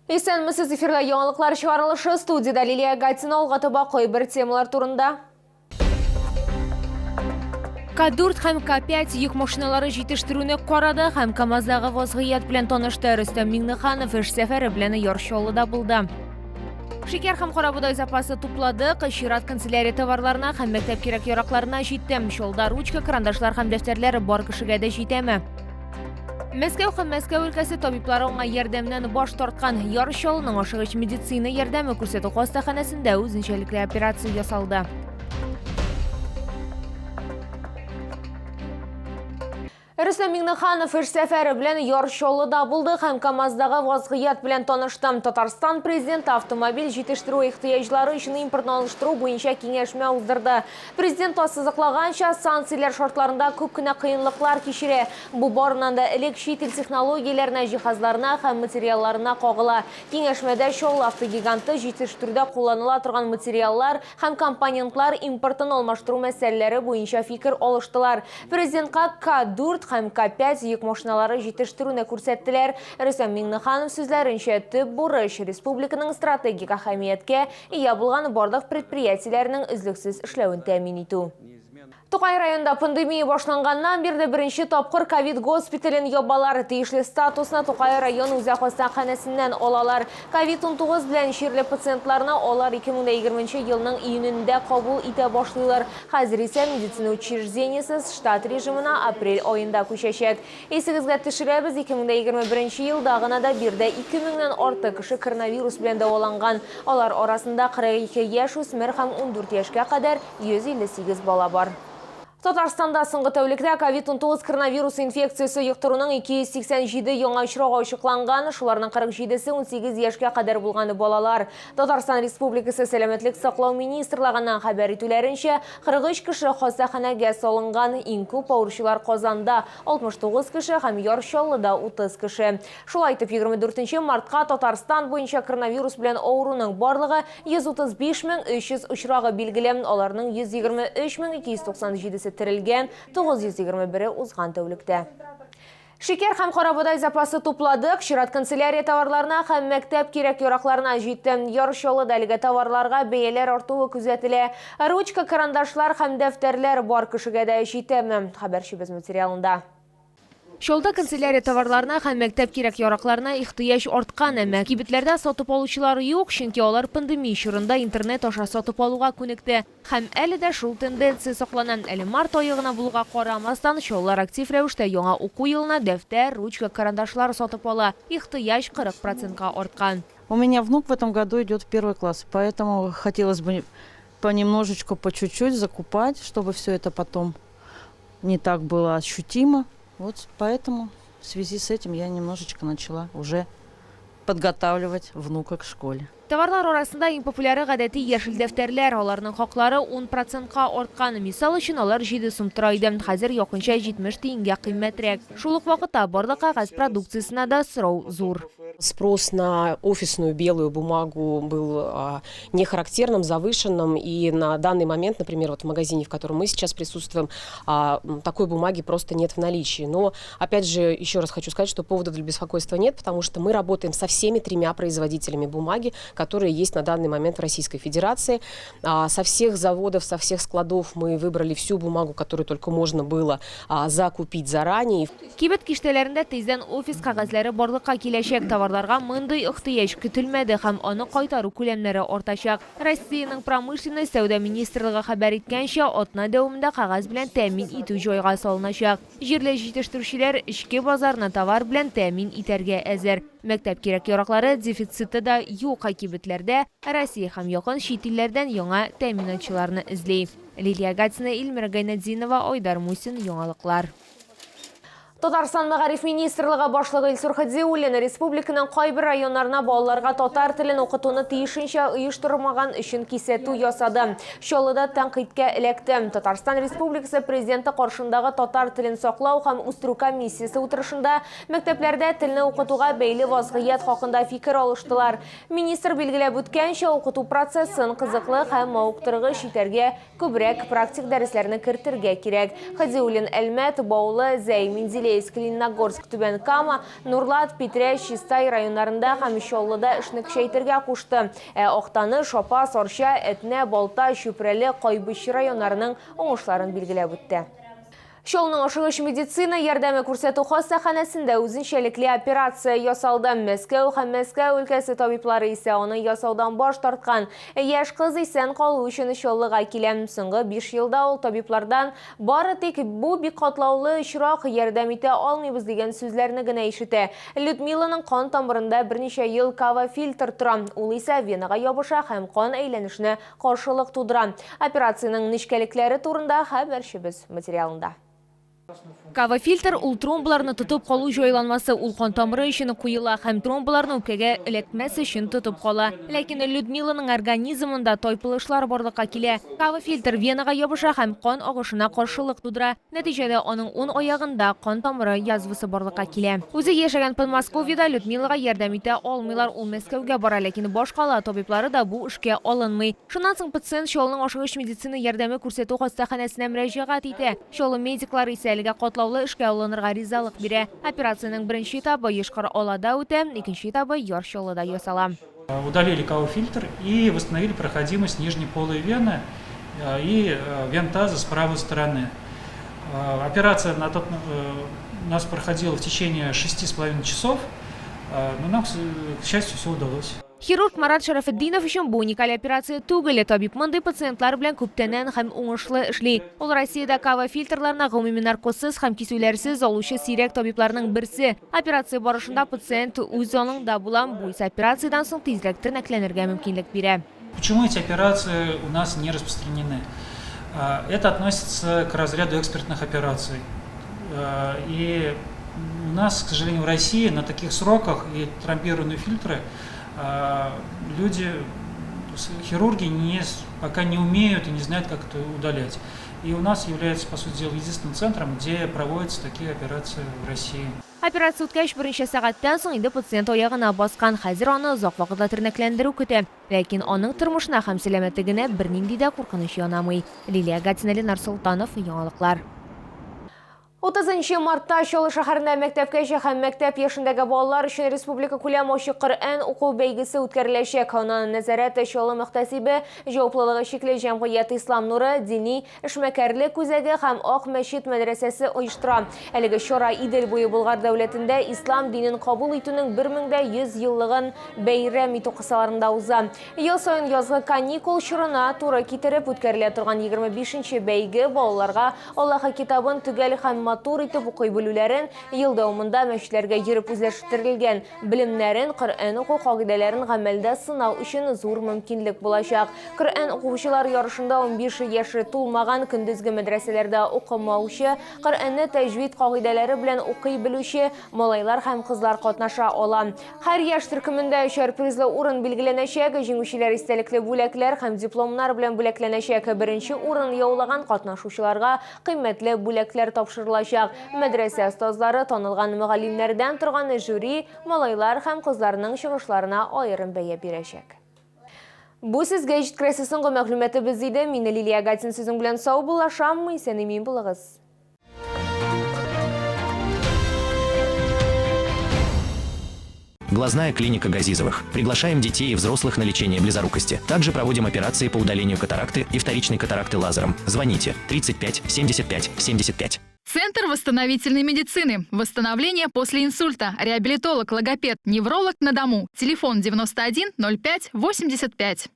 Исәнмесез, эфирда яңалыклар чыгарылышы, студияда Лилия Гатина олғатыба бір темалар турында. К4 һәм К5 йөк машиналары җитештерүне карады һәм КамАЗдагы вазгыять белән танышты. Рөстәм Миңнеханов эш сәфәре белән Яршоллыда булды. Шикәр һәм карабудай запасы тупладык, чират канцелярия товарларына һәм мәктәп кирәк-яракларына җитте. Шулда ручка, карандашлар һәм дәфтәрләр бар кешегә дә җитәме? Мәскәү һәм Мәскәү өлкәсе табиблары аңа ярдәмнән баш тарткан. Яршоллының ашыгыч медицина ярдәме күрсәтү хастаханәсендә үзенчәлекле операция ясалды. Рөстәм Миңнеханов эш сәфәре белән Яршоллыда булды һәм КамАЗдагы вазгыять белән танышты. Татарстан президенты автомобиль җитештерү ихтыяҗлары өчен импортны алыштыру буенча киңәшмә уздырды. Президент ассызыклаганча, санкцияләр шартларында күп кенә кыенлыклар кичерә. Бу барыннан да элек чит ил технологияләренә, җиһазларына һәм материалларына кагыла. Киңәшмәдә Шолл автогиганты җитештерүдә кулланыла торган материаллар һәм компонентлар импортын алмаштыру мәсьәләләре буенча фикер алыштылар. Президентка К4 һәм К5 йөк машиналары җитештерүне күрсәттеләр. Рөстәм Миңнеханов сүзләренчә, төп бурыч республиканың стратегик әһәмияткә ия булган барлык предприятиеләрнең өзлексез эшләвен тәэмин итү. Тукай районда пандемия башланганнан бирле беренче тапкыр ковид госпитален ябалар. Тиешле статусна Тукай район үзәк хастаханәсеннән алалар. Ковид-19 белән чирле пациентларны алар 2020 елның июнендә кабул итә башлыйлар. Хәзер исә медицина учреждениесе штат режимына апрель аенда күчәчәк. Исегезгә төшерәбез, 2021 елда гына да бирдә 2000ннән артык кеше коронавирус белән дәваланган. Алар арасында 42 яшь үсмер һәм 14 яшькә кадәр 158 бала бар. Татарстанда соңгы тәүлектә ковид-19 коронавирус инфекциясы йоктыруның 287 яңа очрагы ачыкланган, шуларның 47-се 18 яшькә кадәр булган балалар. Татарстан Республикасы сәламәтлек саклау министрлыгының хәбәр итүләренчә, 43 кеше хастаханәгә салынган, иң күп авыручылар Казанда 69 кеше һәм Яршоллыда 30 кеше. Шулай итеп 24 мартка Татарстан буенча коронавирус белән авыруның барлыгы 135 300 очрагы билгеле, аларның 123297 терелгән, 921 узган тәүлектә. Шикәр һәм карабудай запасы тупладык, чират канцелярия товарларына һәм мәктәп кирәк-яракларына җитте. Яршоллыда әлеге товарларга бәяләр артуы күзәтелә. Ручка, карандашлар һәм дәфтәрләр бар кешегә дә җитәме? Хәбәрчебез материалында. Шолда канцелярия товарларына һәм мәктәп кирәк-яракларына ихтыяҗ арткан, әмма кибетләрдә сатып алучылар юк, чөнки алар пандемия чорында интернет аша сатып алуга күнекте. Һәм әле дә шул тенденция саклана. Әле март ае гына булуга карамастан, шоллар актив рәвештә яңа уку елына дәфтәр, ручка, карандашлар сатып ала. Ихтыяҗ 40%-ка арткан. У меня внук в этом году идет в 1 класс, поэтому хотелось бы понемножечку, по чуть-чуть закупать, чтобы все это потом не так было ощутимо. Вот поэтому в связи с этим я немножечко начала уже подготавливать внука к школе. Товарлар арасында иң популяр гадәти яшел дәфтәрләр, аларның хаклары 10%-ка арткан. Мисал өчен алар 7 сум тора иде, хәзер якынча 70 тиенгә кыйммәтрәк. Шул ук вакытта барлык кагаз продукциясына да сорау зур. Спрос на офисную белую бумагу был нехарактерным, завышенным. И на данный момент, например, вот в магазине, в котором мы сейчас присутствуем, такой бумаги просто нет в наличии. Но, опять же, еще раз хочу сказать, что поводов для беспокойства нет, потому что мы работаем со всеми 3 производителями бумаги, которые есть на данный момент в Российской Федерации. Со всех заводов, со всех складов мы выбрали всю бумагу, которую только можно было закупить заранее. Кибет киштәләрендә тиздән офис кагазлары барлыкка киләчәк. Товарларга мондый ихтыяҗ көтелмәде һәм аны кайтару күләмнәре артачак. Россиянең промышленность сәүдә министрлыгы хәбәр иткәнчә, атна дәвамында кагаз белән тәэмин итү җайга салыначак. Җирле җитештерүчеләр эчке базарны товар белән тәэмин итәргә әзер. Мәктәп кирәк-яраклары дефициты да юк кибетләрдә. Россия һәм якын чит илләрдән яңа тәэминатчыларны эзли. Лилия Гатина, Илмира Гайнадзинова, Айдар Мусин, яңалыклар. Татарстан мәгариф министрлыгы башлыгы Илсур Хадзиуллин республиканың кайбер районнарына балаларга татар телен укытуны тиешенчә оештырмаган өчен кисәтү ясады. Чаллыда тәнкыйтькә эләкте. Татарстан Республикасы президенты каршындагы татар телен саклау һәм үстерү комиссиясе утырышында мәктәпләрдә телне укытуга бәйле вазгыять хакында фикер алыштылар. Министр билгеләп үткәнчә, укыту процессын кызыклы һәм мавыктыргыч итәргә күбрәк практик дәресләрне кертергә кирәк. Хадзиуллин Әлмәт, Баулы, Зәй, Мензеле Алексеевск, Лениногорск, Түбән Кама, Нурлат, Петря, Чистай районларында һәм Чоллыда эшне көчәйтергә кушты. Оқтаны, Шопа, Сорча, Этне, Болта, Чүпрәле, Кайбыч районнарының уңышларын билгеләп үтте. Чолның ашыгыш медицина ярдәме күрсәтү хастаханәсендә үзенчәлекле операция ясалды. Мәскәү һәм Мәскәү өлкәсе табиблары исә аны ясаудан баш тарткан. Яшь кыз исән калу өчен Чоллыга килә. Соңгы 5 елда ул табиблардан бары тик бу бик катлаулы очрак ярдәм итә алмыйбыз дигән сүзләрне генә ишетә. Людмиланың кан тамырында берничә ел кава фильтр тора. Ул исә венага ябыша һәм кан әйләнешенә каршылык тудыра. Операциянең нечкәлекләре турында хәбәрчебез материалында. Кава-фильтр ул тромбаларны тотып калу җайланмасы, ул кан тамыры өчен куела һәм тромбаларны үпкәгә эләкмәс өчен тотып кала. Ләкин Людмиланың организмында тайпылышлар барлыкка килә. Кава-фильтр венага ябыша һәм кан агышына каршылык тудыра. Нәтиҗәдә аның 10 аягында кан тамыры язвасы барлыкка килә. Үзе яшәгән Подмосковьеда Людмилага ярдәм итә алмыйлар, ул Мәскәүгә бара, ләкин башкала табиблары да бу эшкә алынмый. Шуннан соң пациент Чолның ашыгыч медицина ярдәме күрсәтү хастаханәсенә мөрәҗәгать итә. Чолы медиклар исә әлегә катлаулы эшкә алынырга ризалык бирә. Операциянең беренче этабы Йошкар-Олада үтә, икенче этабы Яр-Чаллыда ясала. Удалили кава-фильтр и восстановили проходимость нижней полой вены и вен таза с правой стороны. Операция у нас проходила в течение 6,5 часов, но нам, к счастью, все удалось. Хирург Марат Шарафетдинов өчен бу уникаль операция түгел. Табиб мондый пациентлар белән күптәннән һәм уңышлы эшли. Ул Россиядә кава-фильтрларны гомуми наркозсыз һәм кисүләрсез алучы сирәк табибларның берсе. Операция барышында пациент үз янында була, бу исә операциядан соң тизрәк тернәкләнергә мөмкинлек бирә. Почему эти операции у нас не распространены? Это относится к разряду экспертных операций. И у нас, к сожалению, в России на таких сроках и тромбированные фильтры люди, хирурги пока не умеют и не знают, как это удалять. И у нас является, по сути дела, единственным центром, где проводятся такие операции в России. Операция үткәч берничә сәгатьтән соң инде пациент аягына баскан. Хәзер аны озак вакытта тернәкләндерү көтә. Ләкин аның тормышына һәм сәламәтлегенә бернинди дә куркыныч янамый. Лилия Гатина, Ленар Солтанов, Яңалыклар. 30 мартта Чолы шәһәрендә мәктәпкәчә һәм мәктәп яшендәге балалар өчен республика күләм ачык Коръән уку бәйгесе үткәреләчәк. Аның нәзарәте Чолы мөхтәсибе, җаваплылыгы шикле җәмгыяте Ислам нуры, дини эшмәкәрлек күзәге һәм Ак мәчет мәдрәсәсе оештыра. Әлеге чара Идел буе Болгар дәүләтендә ислам динен кабул итүнең 1100 еллыгын бәйрәм итү кысаларында уза. Ел саен язгы каникул чорына туры китереп үткәрелә торган 25-нче бәйге балаларга Аллаһ китабын төгәл һәм матур итеп укый белүләрен, ел дәвамында мәчетләргә йөреп үзләштерелгән белемнәрен, Коръән уку кагыйдәләрен гамәлдә сынау өчен зур мөмкинлек булачак. Коръән укучылар ярышында 15 яше тулмаган көндезге мәдрәсәләрдә укымаучы, Коръәнне тәҗвид кагыйдәләре белән укый белүче малайлар һәм кызлар катнаша ала. Һәр яшь төркемендә 3 призлы урын билгеләнәчәк, җиңүчеләр истәлекле бүләкләр һәм дипломнар белән бүләкләнәчәк. Беренче урын яулаган катнашучыларга кыйммәтле бүләкләр тапшырылачак. Мәдрәсә остазлары танылган мөгаллимнәрдән торган жюри малайлар һәм кызларның чыгышларына аерым бәя бирәчәк. Бу сезгә җиткерәсе соңгы мәгълүматыбыз иде. Мин Лилия Гатин сезнең белән сау булашам, исән-имин булыгыз. Глазная клиника Газизовых. Приглашаем детей и взрослых на лечение близорукости. Также проводим операции по удалению катаракты и вторичной катаракты лазером. Звоните 35 75 75. Центр восстановительной медицины. Восстановление после инсульта. Реабилитолог, логопед, невролог на дому. Телефон 91 05 85.